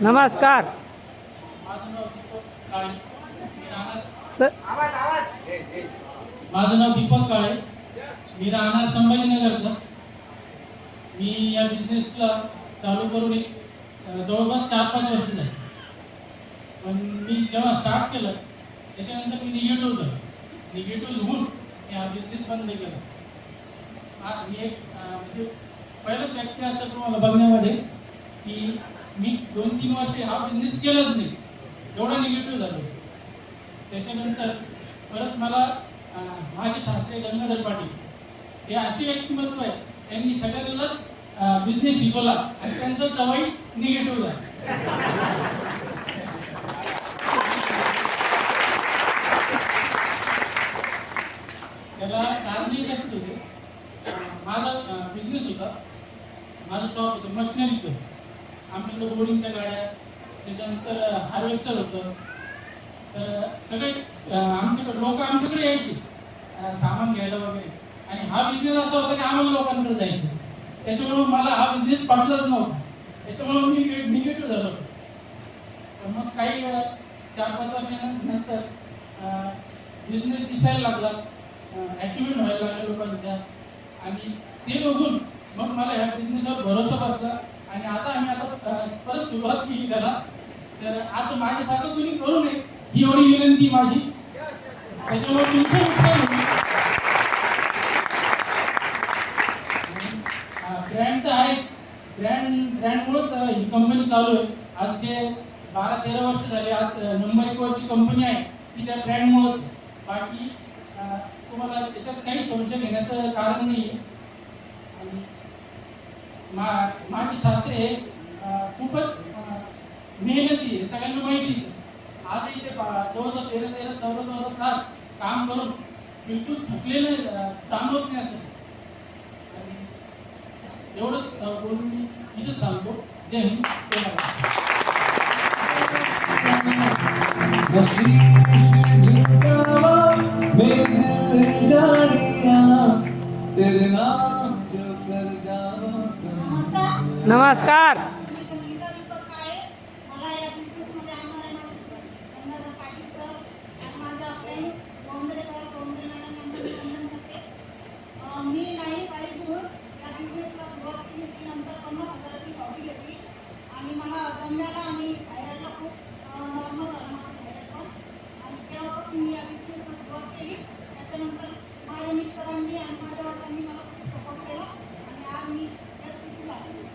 नमस्कार सर. माझं नाव दीपक काळे. मी राहणार संभाजीनगरचा. मी या बिझनेसला चालू करून जवळपास 4-5 वर्ष झाली. पण मी जेव्हा स्टार्ट केलं त्याच्यानंतर मी निगेटिव्ह होऊन मी हा बिझनेस बंद केला. मी एक म्हणजे पहिलंच व्यक्ती असं तुम्हाला बघण्यामध्ये की मी 2-3 वर्षे हा बिझनेस केलाच नाही, एवढा निगेटिव्ह झालो. त्याच्यानंतर परत मला माझे सासरे गंगाधर पाटील हे असे व्यक्तिमत्व आहे, त्यांनी सगळ्यांनाच बिझनेस शिकवला आणि त्यांचा तवाही निगेटिव्ह झाला. त्याला कारणही कसं होते, माझा बिझनेस होता, माझं शॉप होतं मशिनरीचं. आमच्याकडे बोरिंगच्या गाड्या, त्याच्यानंतर हार्वेस्टर होतं. तर सगळे आमच्याकडे लोक आमच्याकडे यायचे सामान घ्यायला वगैरे. आणि हा बिझनेस असा होता की आम्हाला लोकांकडे जायचं. त्याच्यामुळे मला हा बिझनेस पटलाच नव्हता. त्याच्यामुळे मी निगेटिव्ह झालो. तर मग काही 4-5 वर्षानंतर बिझनेस दिसायला लागला, ॲचिव्हमेंट व्हायला लागल्या लोकांच्या. आणि ते बघून मग मला ह्या बिझनेसवर भरोसा बसला आणि आता परत सुरुवात केली त्याला. तर असं माझ्यासारखं कोणी करू नये ही एवढी विनंती माझी. त्याच्यामुळे तुमचं नुकसान होईल. ब्रँड तर आहेच, ब्रँडमुळेच ही कंपनी चालू आहे. आज ते 12-13 वर्ष झाले. आज नंबर 1 वरची कंपनी आहे ती त्या ब्रँडमुळेच. बाकी तुम्हाला त्याच्यात काही संशय घेण्याचं कारण नाही. आणि माझे सासरे खूपच मेहनती आहे, सगळ्यांना माहिती. आज इथे जवळजवळ 13-14 तास काम करून बिलकुल थकलेलं जाणवत नाही. असं एवढंच बोलून मी इथेच सांगतो. जय हिंद, जय महाराष्ट्र. नमस्कार. मी नाही काही घेऊन या बिझनेसला सुरुवात केली. ती नंतर 50,000ची शॉपी घेतली आणि मला जमल्याला आणि थायरॉइडला खूप नॉर्मल झालं माझं थायरॉइड पण. आणि तेव्हापासून मी या बिझनेसला सुरुवात केली. त्याच्यानंतर माझ्या मिस्टरांनी आणि माझ्या वडिलांनी मला खूप सपोर्ट केला आणि आज मी या स्थितीला आले.